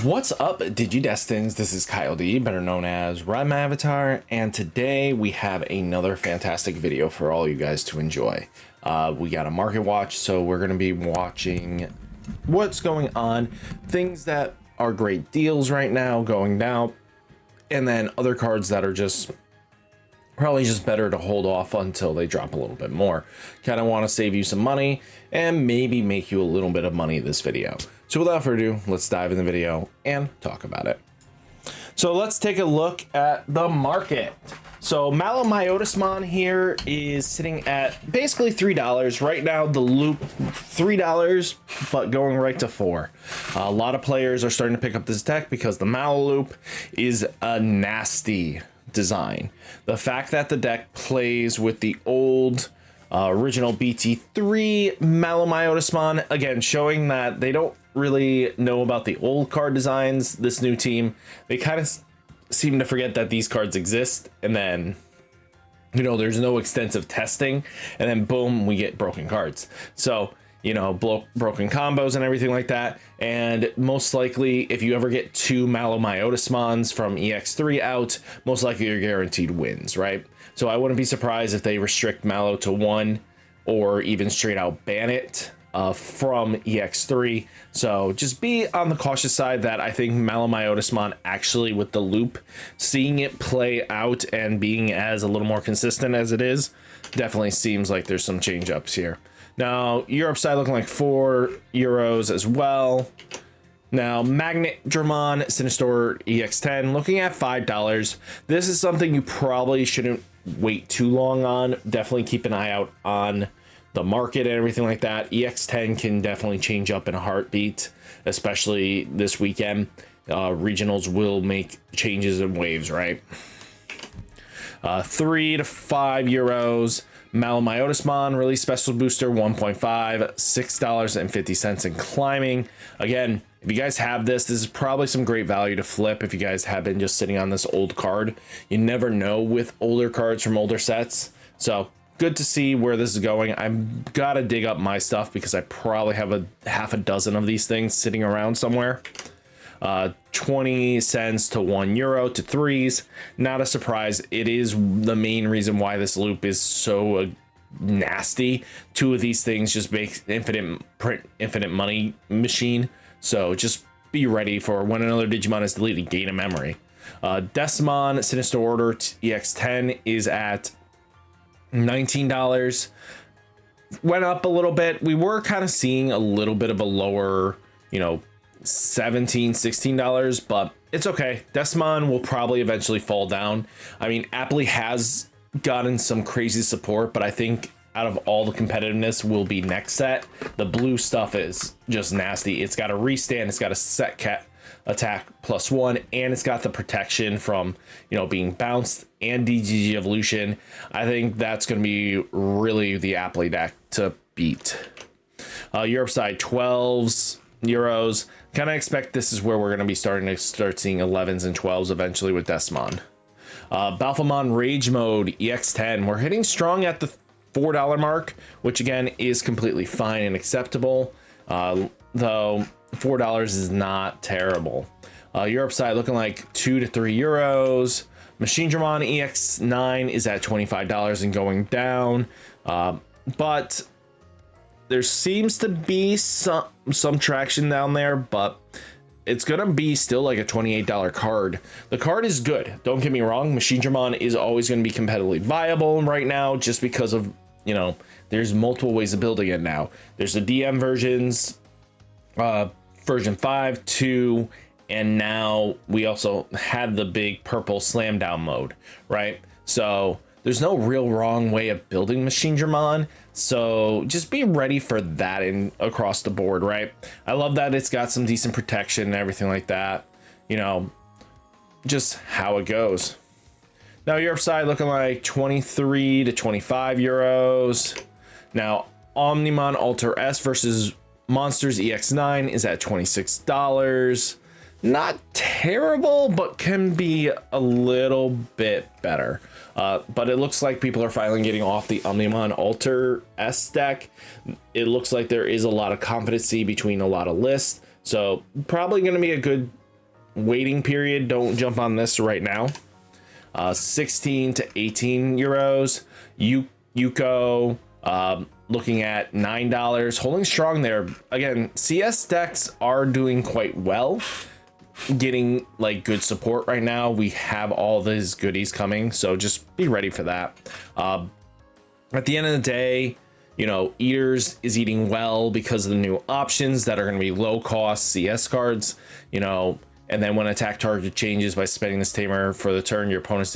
What's up, Digidestins? This is Kyle D, better known as RideMyAvatar, and today we have another fantastic video for all you guys to enjoy. We got a market watch, so we're going to be watching what's going on, things that are great deals right now going down, and then other cards that are just probably just better to hold off until they drop a little bit more. Kind of want to save you some money and maybe make you a little bit of money this video. So without further ado, let's dive in the video and talk about it. So let's take a look at the market. So MaloMyotismon here is sitting at basically $3 right now. The loop $3, but going right to $4. A lot of players are starting to pick up this deck because the Malo loop is a nasty design. The fact that the deck plays with the old original BT3 MaloMyotismon, again showing that they don't really know about the old card designs. This new team, they kind of seem to forget that these cards exist, and then you know there's no extensive testing, and then boom, we get broken cards. So you know, broken combos and everything like that. And most likely, if you ever get two MaloMyotismons from EX3 out, most likely you're guaranteed wins, right? So I wouldn't be surprised if they restrict Malo to one, or even straight out ban it from EX3. So just be on the cautious side that I think MaloMyotismon actually, with the loop, seeing it play out and being as a little more consistent as it is, definitely seems like there's some change ups here. Now, Europe side looking like €4 as well. Now, Digimon Sinister EX10 looking at $5. This is something you probably shouldn't wait too long on. Definitely keep an eye out on the market and everything like that. EX10 can definitely change up in a heartbeat, especially this weekend. Regionals will make changes in waves, right? €3 to €5. MaloMyotismon release special booster 1.5, $6.50 and climbing. Again, if you guys have this is probably some great value to flip if you guys have been just sitting on this old card. You never know with older cards from older sets. So good to see where this is going. I've got to dig up my stuff because I probably have a half a dozen of these things sitting around somewhere. 20 cents to €1 to threes. Not a surprise. It is the main reason why this loop is so nasty. Two of these things just make infinite money machine. So just be ready for when another Digimon is deleted, gain a memory. Deusmon Sinister Order EX10 is at $19. Went up a little bit. We were kind of seeing a little bit of a lower, you know, $16 but it's okay. Deusmon will probably eventually fall down. I mean, Appley has gotten some crazy support, but I think out of all the competitiveness will be next set. The blue stuff is just nasty. It's got a restand, it's got a set cat attack +1, and it's got the protection from, you know, being bounced and DGG evolution. I think that's going to be really the Appley deck to beat. Europe side 12s. Euros. Kind of expect this is where we're going to be starting to seeing 11s and 12s eventually with Deusmon. Balphamon Rage Mode EX10. We're hitting strong at the $4 mark, which again is completely fine and acceptable. Though $4 is not terrible. Europe side looking like €2 to €3. Digimon EX9 is at $25 and going down. But there seems to be some traction down there, but it's gonna be still like a $28 card. The card is good, don't get me wrong. Digimon is always going to be competitively viable right now just because of, you know, there's multiple ways of building it now. There's the DM versions, version 5, 2, and now we also had the big purple slam down mode, right? So there's no real wrong way of building Digimon, so just be ready for that in across the board, right? I love that it's got some decent protection and everything like that. You know, just how it goes. Now Europe side looking like 23 to €25. Now Omnimon Alter S versus Monsters EX9 is at $26. Not terrible, but can be a little bit better. But it looks like people are finally getting off the Omnimon Alter S deck. It looks like there is a lot of competency between a lot of lists. So probably going to be a good waiting period. Don't jump on this right now. 16 to 18 euros. Yuko, looking at $9, holding strong there. Again, CS decks are doing quite well, getting like good support right now. We have all these goodies coming, so just be ready for that. At the end of the day, you know, Eaters is eating well because of the new options that are going to be low cost CS cards, you know. And then when attack target changes by spending this tamer for the turn, your opponent's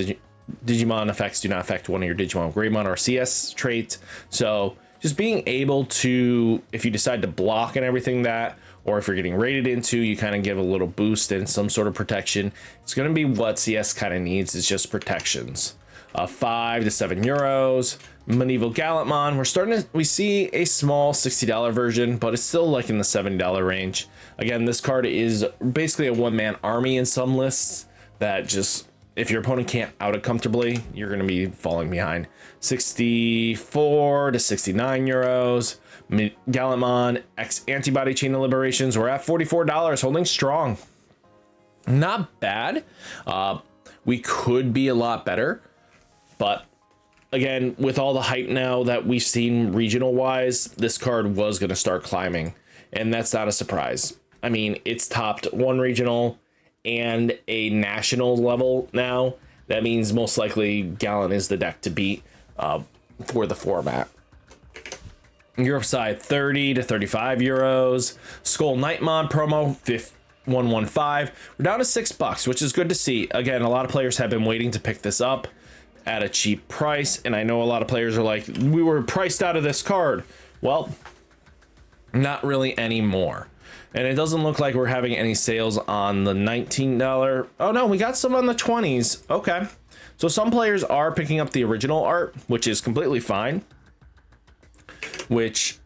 Digimon effects do not affect one of your Digimon Greymon or CS traits. So just being able to, if you decide to block and everything that, or if you're getting raided into, you kind of give a little boost and some sort of protection. It's going to be what CS kind of needs, is just protections. 5 to 7 euros. Medieval Gallantmon, we see a small $60 version, but it's still like in the $70 range. Again, this card is basically a one-man army in some lists that just, if your opponent can't out it comfortably, you're going to be falling behind. 64 to 69 euros. Gallantmon X Antibody Chain of Liberations, we're at $44, holding strong. Not bad. We could be a lot better, but again, with all the hype now that we've seen regional wise, this card was going to start climbing, and that's not a surprise. I mean, it's topped one regional and a national level now. That means most likely Gallant is the deck to beat for the format. Europe side, 30 to 35 euros. Skull Knightmon promo, 115. We're down to $6, which is good to see. Again, a lot of players have been waiting to pick this up at a cheap price, and I know a lot of players are like, we were priced out of this card. Well, not really anymore. And it doesn't look like we're having any sales on the $19. Oh no, we got some on the 20s. Okay. So some players are picking up the original art, which is completely fine, which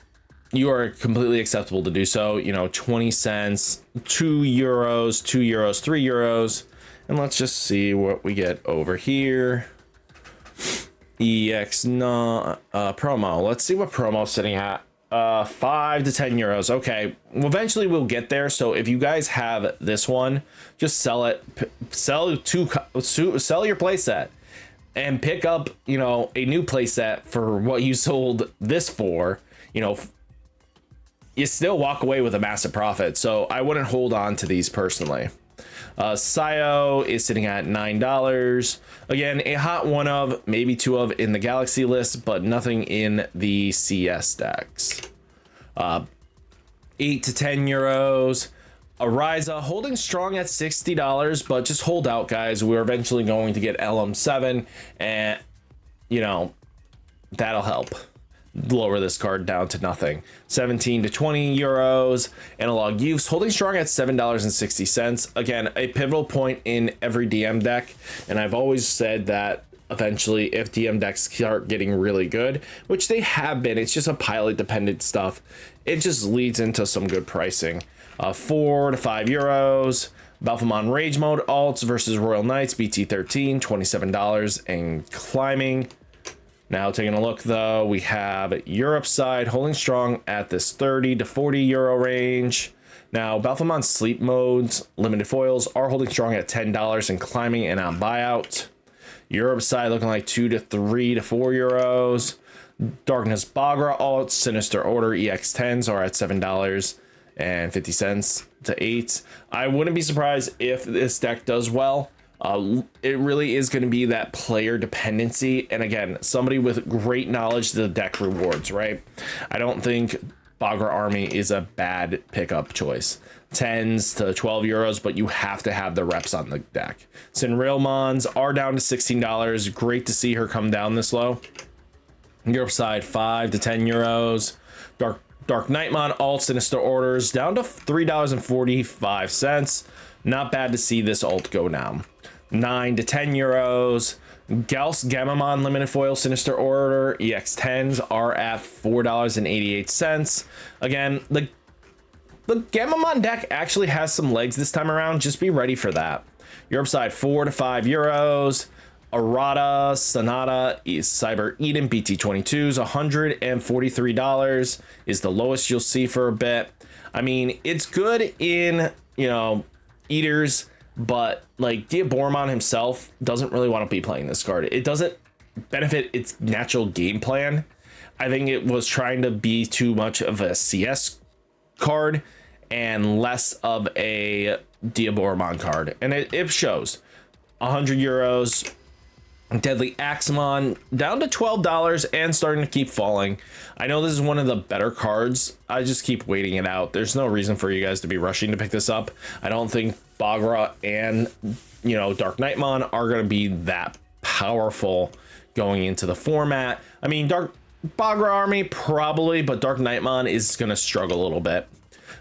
you are completely acceptable to do so. You know, 20 cents, 2 euros, 2 euros, 3 euros. And let's just see what we get over here. Promo. Let's see what promo's sitting at. 5 to 10 euros. Okay, well, eventually we'll get there. So if you guys have this one, just sell it. Sell your playset and pick up, you know, a new playset for what you sold this for. You know, you still walk away with a massive profit. So I wouldn't hold on to these personally. Sayo is sitting at $9. Again, a hot one of, maybe two of in the Galaxy list, but nothing in the CS decks. 8 to 10 euros. Ariza holding strong at $60, but just hold out, guys. We're eventually going to get LM7, and you know, that'll help lower this card down to nothing. 17 to 20 euros. Analog Use holding strong at $7.60. Again, a pivotal point in every DM deck, and I've always said that eventually if DM decks start getting really good, which they have been, it's just a pilot dependent stuff, it just leads into some good pricing. 4 to 5 euros. Balfamon Rage Mode alts versus Royal Knights BT13, $27 and climbing. Now taking a look though, we have Europe side holding strong at this 30 to 40 euro range. Now Balfamon Sleep Modes limited foils are holding strong at $10 and climbing and on buyout. Europe side looking like 2 to 3 to 4 euros. Darkness Bagra alts Sinister Order EX10s are at $7.50 to 8. I wouldn't be surprised if this deck does well. It really is going to be that player dependency, and again, somebody with great knowledge to the deck rewards, right? I don't think Bagra Army is a bad pickup choice. 10s to 12 euros, but you have to have the reps on the deck. Sinrilmons are down to $16. Great to see her come down this low. Europe side 5 to 10 euros. Dark Knightmon alt Sinister Orders down to $3.45. Not bad to see this alt go down. 9 to 10 euros. Gauss Gamamon limited foil Sinister Order EX10s are at $4.88. Again, the Gamamon deck actually has some legs this time around. Just be ready for that. Europe side 4 to 5 euros. Arata Sonata is Cyber Eden BT22s $143 is the lowest you'll see for a bit. I mean, it's good in, you know, Eaters. but like Deusmon himself doesn't really want to be playing this card. It doesn't benefit its natural game plan. I think it was trying to be too much of a CS card and less of a Deusmon card, and it shows. 100 euros. Deadly Axemon down to $12 and starting to keep falling. I know this is one of the better cards. I just keep waiting it out. There's no reason for you guys to be rushing to pick this up. I don't think Bagra and, you know, Dark Knightmon are going to be that powerful going into the format. I mean, Bagra army probably, but Dark Knightmon is going to struggle a little bit.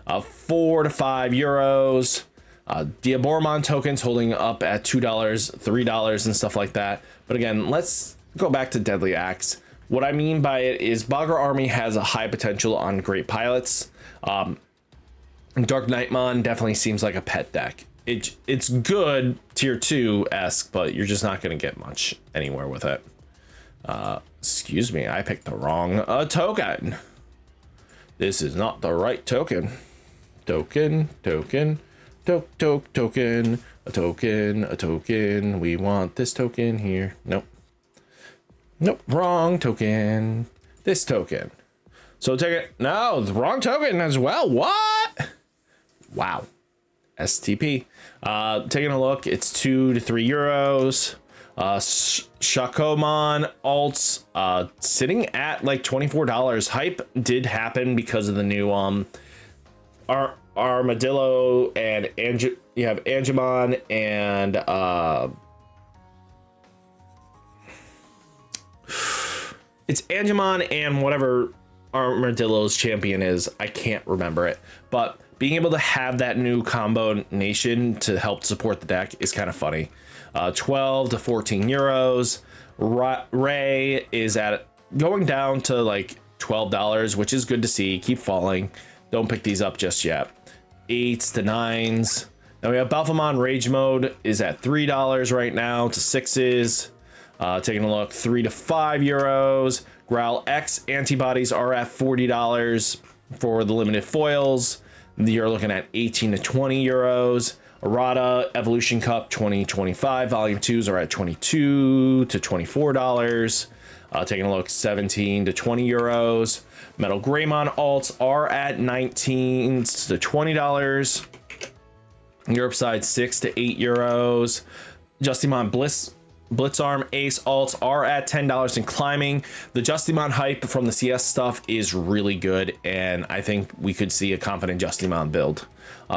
4 to 5 euros. Deusmon tokens holding up at $2, $3 and stuff like that. But again, let's go back to Deadly Axe. What I mean by it is Bagra army has a high potential on great pilots. Dark Knightmon definitely seems like a pet deck. It's good tier 2-esque, but you're just not going to get much anywhere with it. Excuse me, I picked the wrong token. This is not the right token. Token. A token. We want this token here. Nope, wrong token. This token. So take it. No, the wrong token as well. What? Wow. STP. Taking a look, it's 2 to 3 euros. Shakomon alts sitting at like $24. Hype did happen because of the new Armadillo and you have Angemon and it's Angemon and whatever Armadillo's champion is. I can't remember it, but being able to have that new combo nation to help support the deck is kind of funny. 12 to 14 euros. Ray is at going down to like $12, which is good to see. Keep falling. Don't pick these up just yet. 8s to 9s. Now we have Balphamon Rage Mode is at $3 right now to 6s. Taking a look, 3 to 5 euros. Growl X antibodies are at $40 for the limited foils. You're looking at 18 to 20 euros. Errata Evolution Cup 2025 Volume 2s are at $22 to $24. Taking a look, 17 to 20 euros. Metal Greymon alts are at $19 to $20. Europe side 6 to 8 euros. Justimon Blitzarm Ace alts are at $10 and climbing. The Justimon hype from the CS stuff is really good, and I think we could see a confident Justimon build.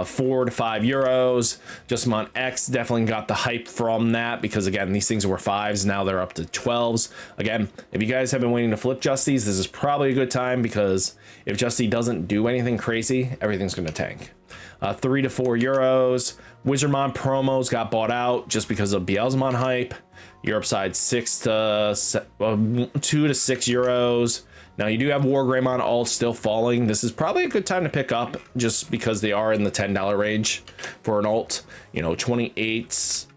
4 to 5 euros. Justimon X definitely got the hype from that because, again, these things were 5s. Now they're up to 12s. Again, if you guys have been waiting to flip Justies, this is probably a good time because if Justy doesn't do anything crazy, everything's going to tank. 3 to 4 euros. Wizardmon promos got bought out just because of Beelzemon hype. Europe side 2 to 6 euros. Now you do have Wargreymon all still falling. This is probably a good time to pick up just because they are in the $10 range for an alt. You know, 28s,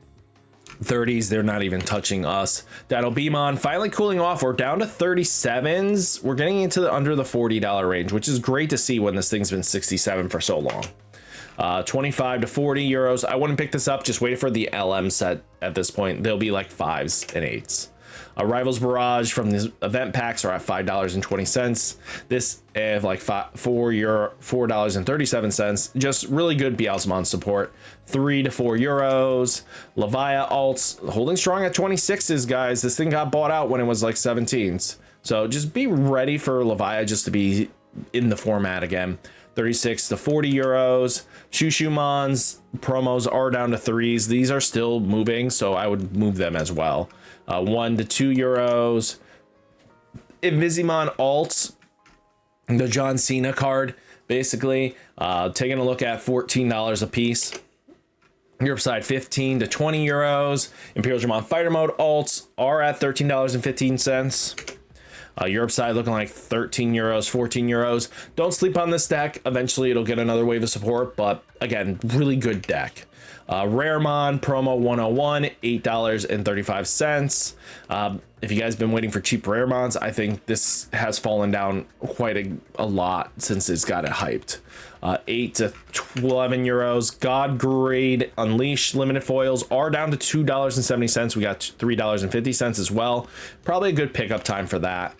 30s, they're not even touching us. Beamon finally cooling off. We're down to 37s. We're getting into the under the $40 range, which is great to see when this thing's been 67 for so long. 25 to 40 euros. I wouldn't pick this up. Just wait for the LM set at this point. They'll be like 5s and 8s. Rivals Barrage from the event packs are at $5.20. This like $4.37. Just really good Beelzemon support. 3 to 4 euros. Levia alts holding strong at 26s, guys. This thing got bought out when it was like 17s. So just be ready for Levia just to be in the format again. 36 to 40 euros. Shushumon's promos are down to 3s. These are still moving, so I would move them as well. 1 to 2 euros. Invisimon alts, the John Cena card, basically. Taking a look at $14 a piece. Europe side 15 to 20 euros. Imperial Dramon Fighter Mode alts are at $13.15. Europe side looking like 13 euros, 14 euros. Don't sleep on this deck. Eventually it'll get another wave of support, but again, really good deck. Raremon promo 101, $8.35. If you guys been waiting for cheap Raremons, I think this has fallen down quite a lot since it's got it hyped. 8 to 11 euros. God grade Unleashed limited foils are down to $2.70. We got $3.50 as well. Probably a good pickup time for that.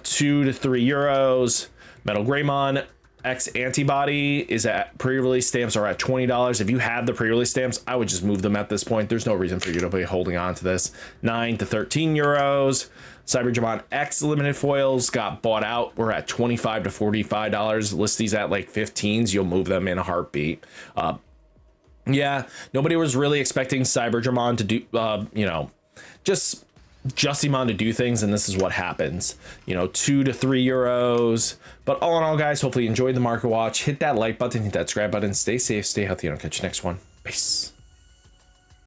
2 to 3 euros. Metal Greymon X antibody is at pre-release stamps are at $20. If you have the pre-release stamps, I would just move them at this point. There's no reason for you to be holding on to this. 9 to 13 euros. Digimon X limited foils got bought out. We're at $25 to $45. List these at like 15s. You'll move them in a heartbeat. Yeah, nobody was really expecting Digimon to do, just Justimon to do things, and this is what happens. 2 to 3 euros. But all in all, guys, hopefully you enjoyed the market watch. Hit that like button, hit that subscribe button. Stay safe, stay healthy, and I'll catch you next one. Peace.